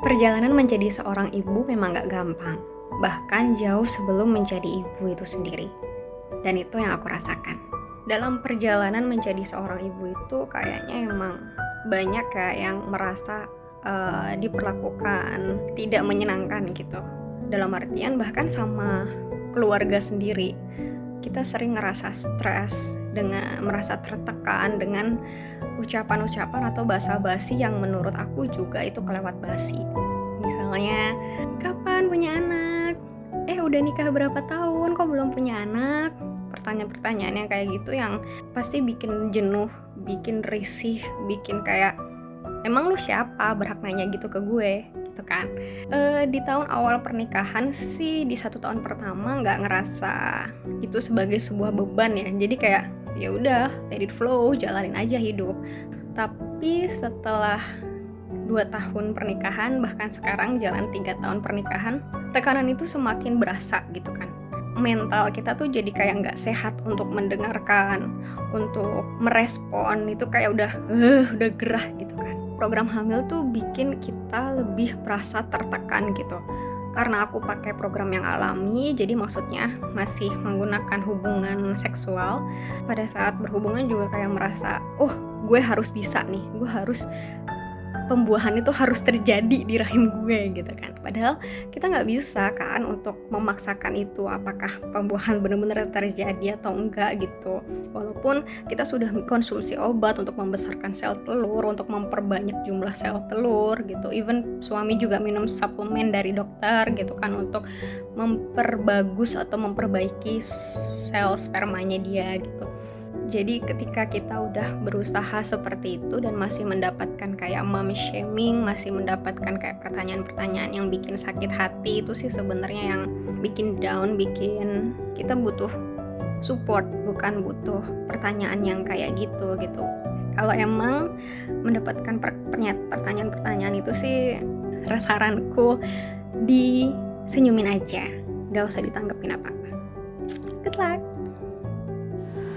Perjalanan menjadi seorang ibu memang gak gampang, bahkan jauh sebelum menjadi ibu itu sendiri. Dan itu yang aku rasakan. Dalam perjalanan menjadi seorang ibu itu kayaknya emang banyak kayak yang merasa diperlakukan tidak menyenangkan gitu. Dalam artian bahkan sama keluarga sendiri. Kita sering ngerasa stres, dengan merasa tertekan dengan ucapan-ucapan atau basa-basi yang menurut aku juga itu kelewat basi. Misalnya, kapan punya anak? Udah nikah berapa tahun kok belum punya anak? Pertanyaan-pertanyaan yang kayak gitu yang pasti bikin jenuh, bikin risih, bikin kayak emang lu siapa berhak nanya gitu ke gue? Gitu kan. Di tahun awal pernikahan sih di 1 tahun pertama nggak ngerasa itu sebagai sebuah beban ya. Jadi kayak ya udah, let it flow, jalanin aja hidup. Tapi setelah 2 tahun pernikahan, bahkan sekarang jalan 3 tahun pernikahan, tekanan itu semakin berasa gitu kan. Mental kita tuh jadi kayak nggak sehat untuk mendengarkan, untuk merespon, itu kayak udah gerah gitu kan. Program hamil tuh bikin kita lebih merasa tertekan gitu. Karena aku pakai program yang alami, jadi maksudnya masih menggunakan hubungan seksual. Pada saat berhubungan juga kayak merasa, gue harus bisa nih, pembuahan itu harus terjadi di rahim gue gitu kan. Padahal kita nggak bisa kan untuk memaksakan itu apakah pembuahan benar-benar terjadi atau enggak gitu. Walaupun kita sudah konsumsi obat untuk membesarkan sel telur, untuk memperbanyak jumlah sel telur gitu. Even suami juga minum suplemen dari dokter gitu kan untuk memperbagus atau memperbaiki sel spermanya dia gitu. Jadi ketika kita udah berusaha seperti itu dan masih mendapatkan kayak mom shaming, masih mendapatkan kayak pertanyaan-pertanyaan yang bikin sakit hati, itu sih sebenarnya yang bikin down, bikin kita butuh support, bukan butuh pertanyaan yang kayak gitu. Kalau emang mendapatkan pertanyaan-pertanyaan itu sih, saranku disenyumin aja, gak usah ditanggepin apa-apa. Good luck!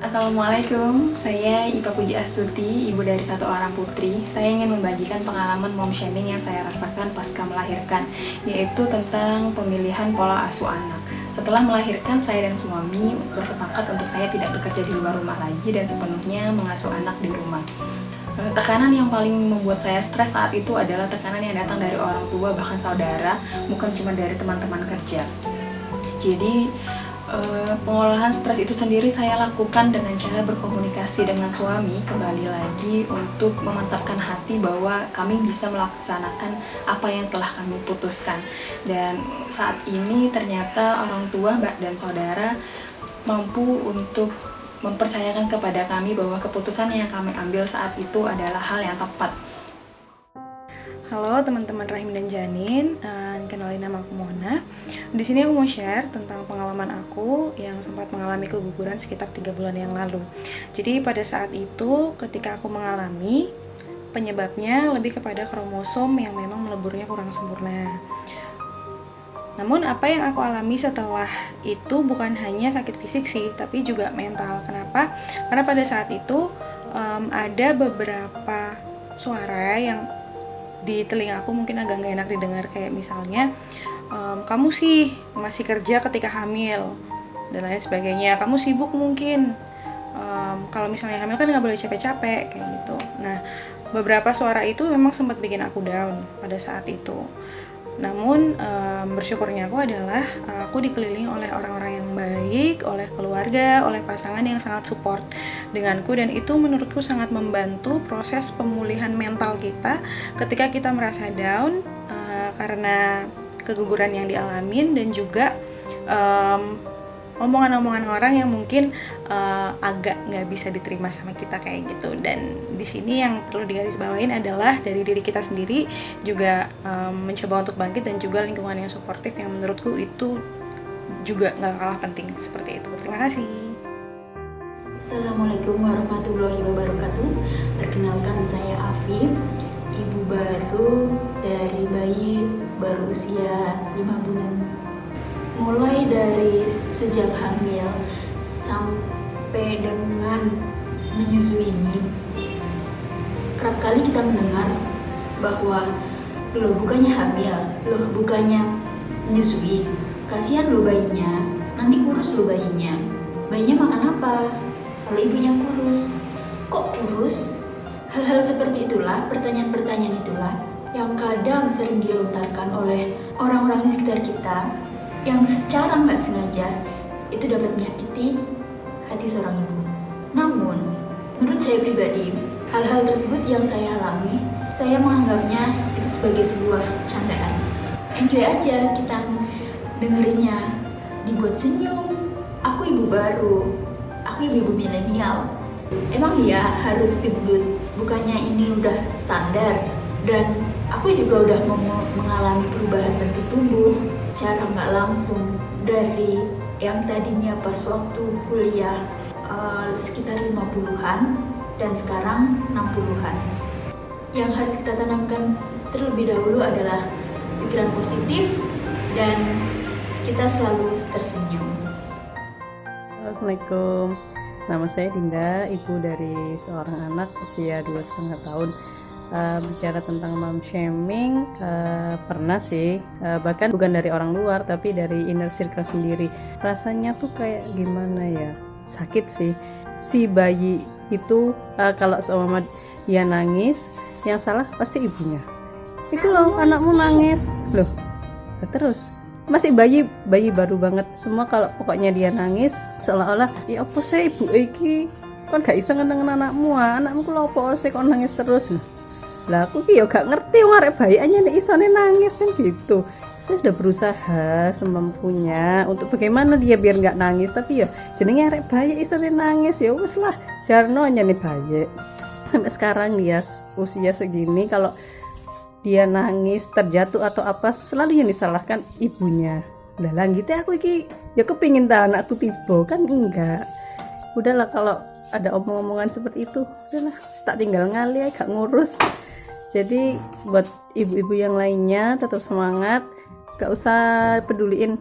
Assalamualaikum, saya Ipa Puji Astuti, ibu dari 1 orang putri. Saya ingin membagikan pengalaman mom shaming yang saya rasakan pasca melahirkan, yaitu tentang pemilihan pola asuh anak. Setelah melahirkan, saya dan suami bersepakat untuk saya tidak bekerja di luar rumah lagi dan sepenuhnya mengasuh anak di rumah. Tekanan yang paling membuat saya stres saat itu adalah tekanan yang datang dari orang tua, bahkan saudara, bukan cuma dari teman-teman kerja. Jadi, pengolahan stres itu sendiri saya lakukan dengan cara berkomunikasi dengan suami, kembali lagi untuk memantapkan hati bahwa kami bisa melaksanakan apa yang telah kami putuskan. Dan saat ini ternyata orang tua dan saudara mampu untuk mempercayakan kepada kami bahwa keputusan yang kami ambil saat itu adalah hal yang tepat. Halo teman-teman Rahim dan Janin, kenalin nama aku Mona. Di sini aku mau share tentang pengalaman aku yang sempat mengalami keguguran sekitar 3 bulan yang lalu. Jadi pada saat itu ketika aku mengalami, penyebabnya lebih kepada kromosom yang memang meleburnya kurang sempurna. Namun apa yang aku alami setelah itu bukan hanya sakit fisik sih, tapi juga mental. Kenapa? Karena pada saat itu ada beberapa suara yang di telinga aku mungkin agak gak enak didengar, kayak misalnya kamu sih masih kerja ketika hamil dan lain sebagainya, kamu sibuk mungkin, kalau misalnya hamil kan gak boleh capek-capek kayak gitu. Nah, beberapa suara itu memang sempat bikin aku down pada saat itu. Namun bersyukurnya aku adalah aku dikelilingi oleh orang-orang yang baik, oleh keluarga, oleh pasangan yang sangat support denganku, dan itu menurutku sangat membantu proses pemulihan mental kita ketika kita merasa down karena keguguran yang dialamin, dan juga omongan-omongan orang yang mungkin agak nggak bisa diterima sama kita kayak gitu. Dan di sini yang perlu digarisbawahin adalah dari diri kita sendiri juga mencoba untuk bangkit, dan juga lingkungan yang suportif yang menurutku itu juga nggak kalah penting seperti itu. Terima kasih. Assalamualaikum warahmatullahi wabarakatuh. Perkenalkan, saya Afif, ibu baru dari bayi berusia 5 bulan. Mulai dari sejak hamil sampai dengan menyusui ini, kerap kali kita mendengar bahwa Loh, bukannya hamil, loh bukannya menyusui. Kasihan loh bayinya, nanti kurus loh bayinya. Bayinya makan apa? Kalau ibunya kurus, kok kurus? Hal-hal seperti itulah, pertanyaan-pertanyaan itulah yang kadang sering dilontarkan oleh orang-orang di sekitar kita yang secara nggak sengaja itu dapat menyakiti hati seorang ibu. Namun, menurut saya pribadi, hal-hal tersebut yang saya alami, saya menganggapnya itu sebagai sebuah candaan. Enjoy aja kita dengerinnya, dibuat senyum. Aku ibu baru, aku ibu milenial. Emang ya harus gendut, bukannya ini udah standar. Dan aku juga udah mengalami perubahan bentuk tubuh secara nggak langsung dari yang tadinya pas waktu kuliah sekitar 50-an dan sekarang 60-an. Yang harus kita tanamkan terlebih dahulu adalah pikiran positif dan kita selalu tersenyum. Assalamualaikum, nama saya Dinda, ibu dari seorang anak usia 2,5 tahun. Bicara tentang mom shaming, pernah sih, bahkan bukan dari orang luar tapi dari inner circle sendiri. Rasanya tuh kayak gimana ya, sakit sih. Si bayi itu kalau seumpama dia nangis, yang salah pasti ibunya. Itu loh, anakmu nangis loh, terus masih bayi baru banget. Semua kalau pokoknya dia nangis seolah-olah ya apa sih ibu iki kon gak iso ngeneng anakmu, anakmu ku lho apa sih kon nangis terus. Lah aku ki yo gak ngerti wong arek bayi aja nek isone nangis kan gitu. Saya sudah berusaha semampunya untuk bagaimana dia biar nggak nangis, tapi ya jenenge arek bayi isone nangis ya wis lah jarno nyane bayi. Sampai sekarang dia usia segini kalau dia nangis, terjatuh atau apa, selalu yang disalahkan ibunya. Udah lah gitu aku iki ya kepingin ta anakku tiba, kan enggak. Udahlah kalau ada omong-omongan seperti itu, udahlah tak tinggal ngali gak ngurus. Jadi buat ibu-ibu yang lainnya tetap semangat, gak usah peduliin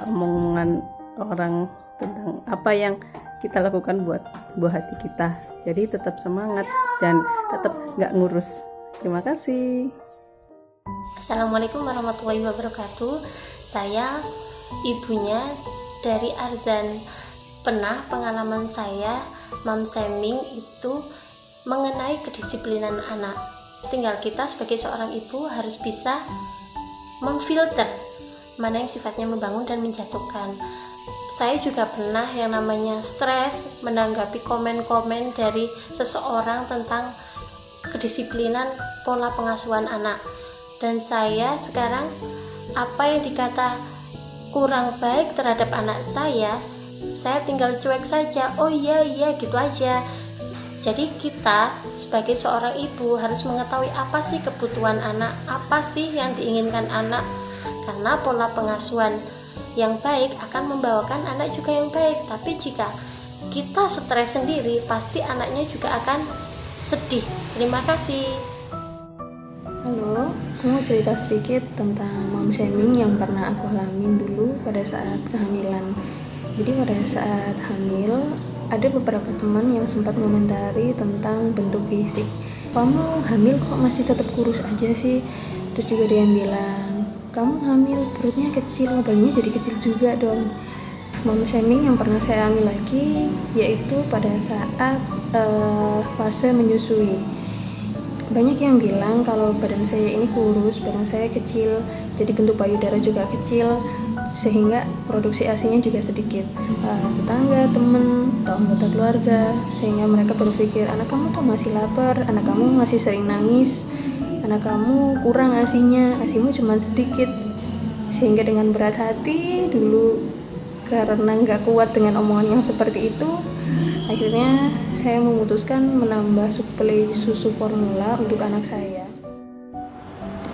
omongan orang tentang apa yang kita lakukan buat buah hati kita. Jadi tetap semangat dan tetap gak ngurus. Terima kasih. Assalamualaikum warahmatullahi wabarakatuh. Saya ibunya dari Arzan. Pernah pengalaman saya mom shaming itu mengenai kedisiplinan anak. Tinggal kita sebagai seorang ibu harus bisa memfilter mana yang sifatnya membangun dan menjatuhkan. Saya juga pernah yang namanya stres menanggapi komen-komen dari seseorang tentang kedisiplinan pola pengasuhan anak, dan saya sekarang apa yang dikata kurang baik terhadap anak saya tinggal cuek saja, oh iya gitu aja. Jadi kita sebagai seorang ibu harus mengetahui apa sih kebutuhan anak, apa sih yang diinginkan anak, karena pola pengasuhan yang baik akan membawakan anak juga yang baik. Tapi jika kita stres sendiri, pasti anaknya juga akan sedih. Terima kasih. Halo, aku mau cerita sedikit tentang mom shaming yang pernah aku alamin dulu pada saat kehamilan. Jadi pada saat hamil, ada beberapa teman yang sempat mengomentari tentang bentuk fisik. Kamu hamil kok masih tetap kurus aja sih? Terus juga ada yang bilang, kamu hamil perutnya kecil, bayinya jadi kecil juga dong. Mom shaming yang pernah saya alami lagi yaitu pada saat fase menyusui. Banyak yang bilang kalau badan saya ini kurus, badan saya kecil, jadi bentuk payudara juga kecil, sehingga produksi ASI-nya juga sedikit. Tetangga, teman, atau anggota keluarga, sehingga mereka berpikir, anak kamu tuh masih lapar, anak kamu masih sering nangis, anak kamu kurang ASI-nya, ASI-mu cuma sedikit. Sehingga dengan berat hati dulu, karena nggak kuat dengan omongan yang seperti itu, akhirnya saya memutuskan menambah suplai susu formula untuk anak saya.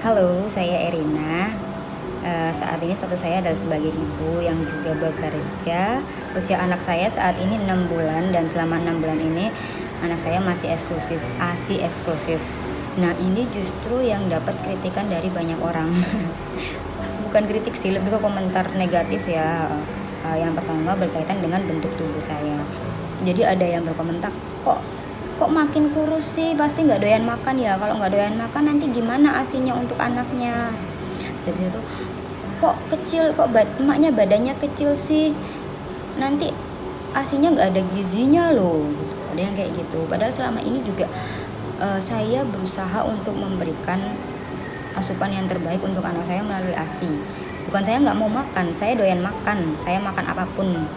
Halo, saya Erina. Saat ini status saya adalah sebagai ibu yang juga bekerja. Usia anak saya saat ini 6 bulan dan selama 6 bulan ini anak saya masih eksklusif, ASI eksklusif. Nah ini justru yang dapat kritikan dari banyak orang. Bukan kritik sih, lebih ke komentar negatif ya. Yang pertama berkaitan dengan bentuk tubuh saya. Jadi ada yang berkomentar, kok kok makin kurus sih, pasti nggak doyan makan ya, kalau nggak doyan makan nanti gimana asinya untuk anaknya. Jadi itu kok kecil, kok emaknya badannya kecil sih, nanti asinya nggak ada gizinya loh gitu. Ada yang kayak gitu, padahal selama ini juga saya berusaha untuk memberikan asupan yang terbaik untuk anak saya melalui ASI. Bukan saya nggak mau makan, saya doyan makan, saya makan apapun,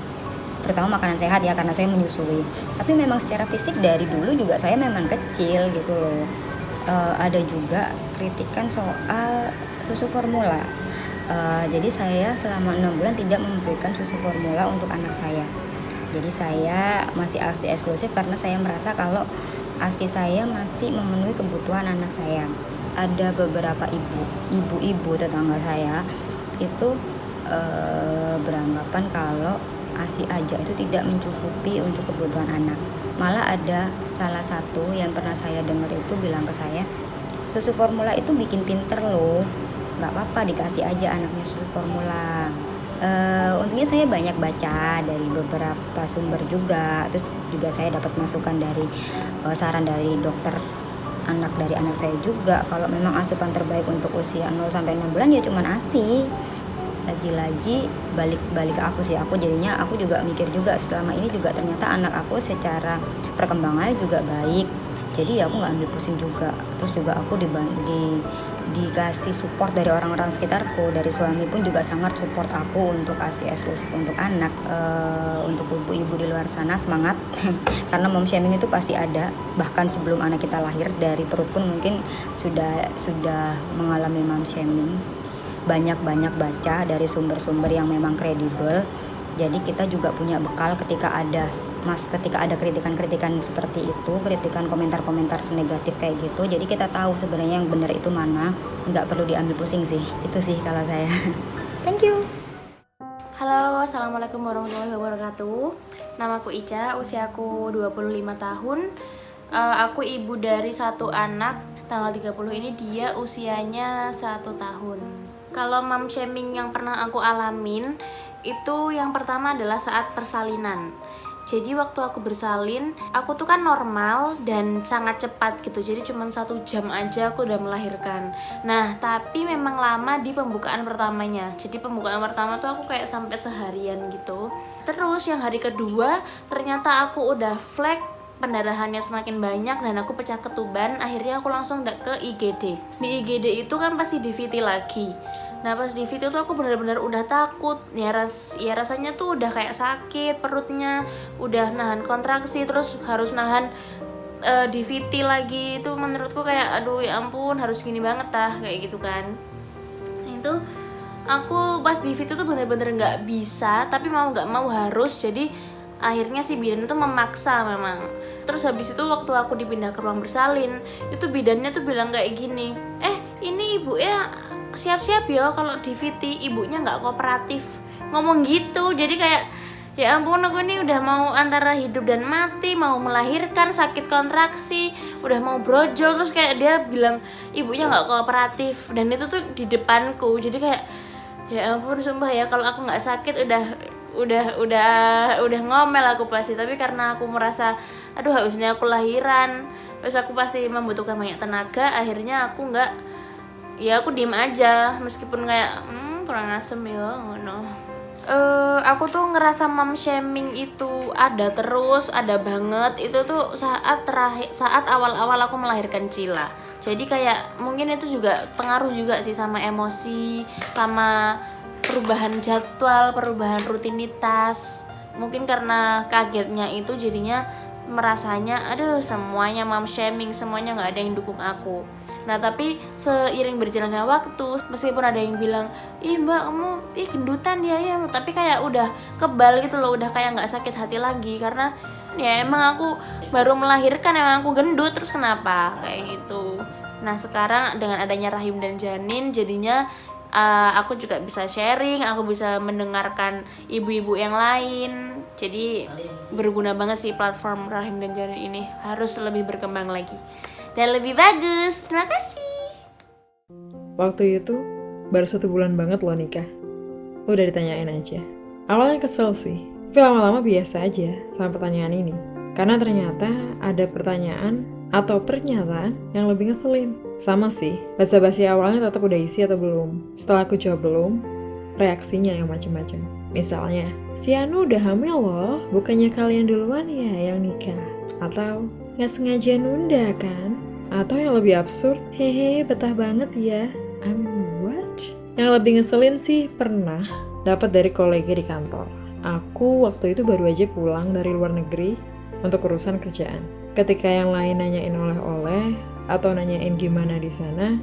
terutama makanan sehat ya, karena saya menyusui. Tapi memang secara fisik dari dulu juga saya memang kecil gitu loh. Ada juga kritikan soal susu formula. Jadi saya selama 6 bulan tidak memberikan susu formula untuk anak saya. Jadi saya masih ASI eksklusif karena saya merasa kalau ASI saya masih memenuhi kebutuhan anak saya. Ada beberapa ibu-ibu tetangga saya itu beranggapan kalau ASI aja itu tidak mencukupi untuk kebutuhan anak. Malah ada salah satu yang pernah saya dengar itu bilang ke saya, susu formula itu bikin pinter loh, nggak apa-apa dikasih aja anaknya susu formula. Untungnya saya banyak baca dari beberapa sumber juga, terus juga saya dapat masukan dari saran dari dokter anak dari anak saya juga, kalau memang asupan terbaik untuk usia 0-6 bulan ya cuman ASI. Lagi-lagi balik ke aku sih, aku jadinya aku juga mikir juga selama ini juga ternyata anak aku secara perkembangannya juga baik, jadi ya aku nggak ambil pusing juga. Terus juga aku dikasih support dari orang-orang sekitarku, dari suami pun juga sangat support aku untuk ASI eksklusif untuk anak. Untuk ibu-ibu di luar sana semangat karena mom shaming itu pasti ada, bahkan sebelum anak kita lahir dari perut pun mungkin sudah mengalami mom shaming. Banyak baca dari sumber-sumber yang memang kredibel. Jadi kita juga punya bekal ketika ada kritikan-kritikan seperti itu, kritikan komentar-komentar negatif kayak gitu. Jadi kita tahu sebenarnya yang benar itu mana, nggak perlu diambil pusing sih. Itu sih kalau saya. Thank you. Halo, assalamualaikum warahmatullahi wabarakatuh. Namaku Ica, usiaku 25 tahun. Aku ibu dari satu anak. Tanggal 30 ini dia usianya 1 tahun. Kalau mom shaming yang pernah aku alamin itu yang pertama adalah saat persalinan. Jadi waktu aku bersalin, aku tuh kan normal dan sangat cepat gitu. Jadi cuma 1 jam aja aku udah melahirkan. Nah, tapi memang lama di pembukaan pertamanya. Jadi pembukaan pertama tuh aku kayak sampai seharian gitu. Terus yang hari kedua ternyata aku udah flek, pendarahannya semakin banyak dan aku pecah ketuban. Akhirnya aku langsung ke IGD. Di IGD itu kan pasti DVT lagi. Nah pas DVT tuh aku benar-benar udah takut ya, rasanya tuh udah kayak sakit perutnya, udah nahan kontraksi, terus harus nahan DVT lagi. Itu menurutku kayak aduh ya ampun, harus gini banget kayak gitu kan. Nah itu aku pas DVT tuh benar-benar nggak bisa, tapi mau nggak mau harus. Jadi akhirnya si bidan itu memaksa memang. Terus habis itu waktu aku dipindah ke ruang bersalin, itu bidannya tuh bilang kayak gini, ini ibu ya siap-siap ya kalau DVT, ibunya nggak kooperatif, ngomong gitu. Jadi kayak ya ampun, aku ini udah mau antara hidup dan mati, mau melahirkan, sakit kontraksi, udah mau brojol, terus kayak dia bilang ibunya nggak kooperatif, dan itu tuh di depanku. Jadi kayak ya ampun, sumpah ya kalau aku nggak sakit udah ngomel aku pasti. Tapi karena aku merasa aduh habisnya aku lahiran, terus aku pasti membutuhkan banyak tenaga, akhirnya aku aku diem aja meskipun kayak kurang asem ya ngono. Aku tuh ngerasa mom shaming itu ada banget. Itu tuh saat awal-awal aku melahirkan Cila. Jadi kayak mungkin itu juga pengaruh juga sih sama emosi, sama perubahan jadwal, perubahan rutinitas. Mungkin karena kagetnya itu jadinya merasanya aduh semuanya mom shaming, semuanya nggak ada yang dukung aku. Nah tapi seiring berjalannya waktu, meskipun ada yang bilang ih mbak kamu gendutan ya, tapi kayak udah kebal gitu loh, udah kayak nggak sakit hati lagi. Karena ya emang aku baru melahirkan, emang aku gendut, terus kenapa kayak gitu. Nah sekarang dengan adanya rahim dan janin, jadinya aku juga bisa sharing, aku bisa mendengarkan ibu-ibu yang lain. Jadi berguna banget sih platform rahim dan janin ini, harus lebih berkembang lagi dan lebih bagus. Terima kasih. Waktu itu baru 1 bulan banget lo nikah. Lo udah ditanyain aja. Awalnya kesel sih, tapi lama-lama biasa aja sama pertanyaan ini. Karena ternyata ada pertanyaan atau pernyataan yang lebih ngeselin. Sama sih, basa-basi awalnya tetap udah isi atau belum. Setelah aku jawab belum, reaksinya yang macam-macam. Misalnya, si Anu udah hamil loh, bukannya kalian duluan ya yang nikah? Atau, nggak sengaja nunda kan? Atau yang lebih absurd, hehe betah banget ya. What? Yang lebih ngeselin sih pernah dapat dari kolega di kantor. Aku waktu itu baru aja pulang dari luar negeri untuk urusan kerjaan. Ketika yang lain nanyain oleh-oleh atau nanyain gimana di sana,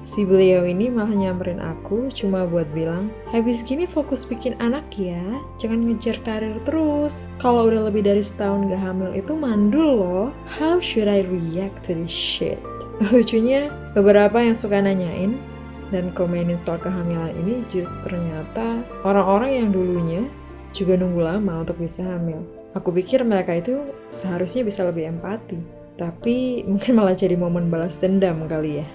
si beliau ini malah nyamperin aku cuma buat bilang, habis gini fokus bikin anak ya, jangan ngejar karir terus. Kalau udah lebih dari setahun gak hamil itu mandul loh. How should I react to this shit? Lucunya, beberapa yang suka nanyain dan komenin soal kehamilan ini ternyata orang-orang yang dulunya juga nunggu lama untuk bisa hamil. Aku pikir mereka itu seharusnya bisa lebih empati, tapi mungkin malah jadi momen balas dendam kali ya.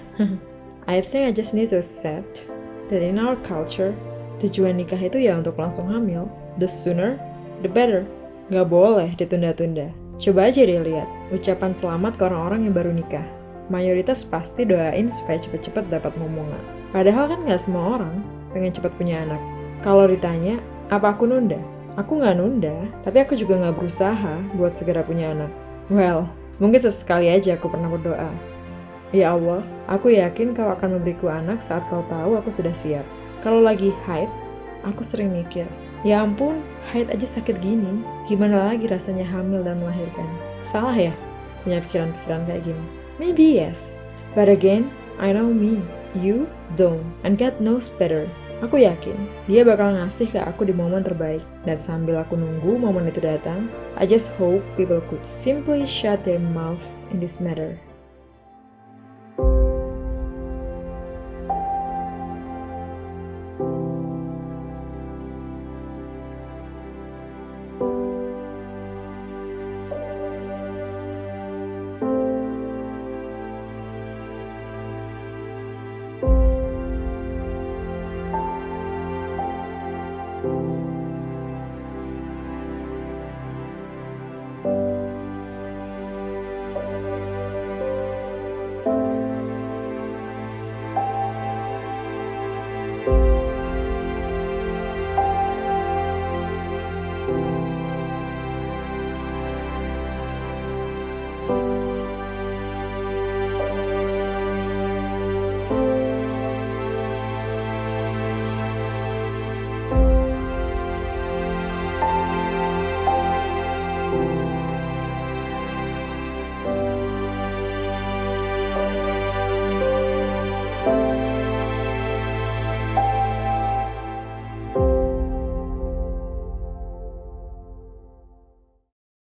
I think I just need to accept that in our culture, tujuan nikah itu ya untuk langsung hamil. The sooner, the better. Gak boleh ditunda-tunda. Coba aja deh lihat ucapan selamat ke orang-orang yang baru nikah. Mayoritas pasti doain supaya cepet-cepet dapat momongan. Padahal kan gak semua orang pengen cepet punya anak. Kalau ditanya, apa aku nunda? Aku gak nunda, tapi aku juga gak berusaha buat segera punya anak. Well, mungkin sesekali aja aku pernah berdoa. Ya Allah, aku yakin kau akan memberiku anak saat kau tahu aku sudah siap. Kalau lagi haid, aku sering mikir, ya ampun, haid aja sakit gini, gimana lagi rasanya hamil dan melahirkan? Salah ya, punya pikiran-pikiran kayak gini? Maybe yes, but again, I know me, you don't, and God knows better. Aku yakin, dia bakal ngasih ke aku di momen terbaik. Dan sambil aku nunggu momen itu datang, I just hope people could simply shut their mouth in this matter.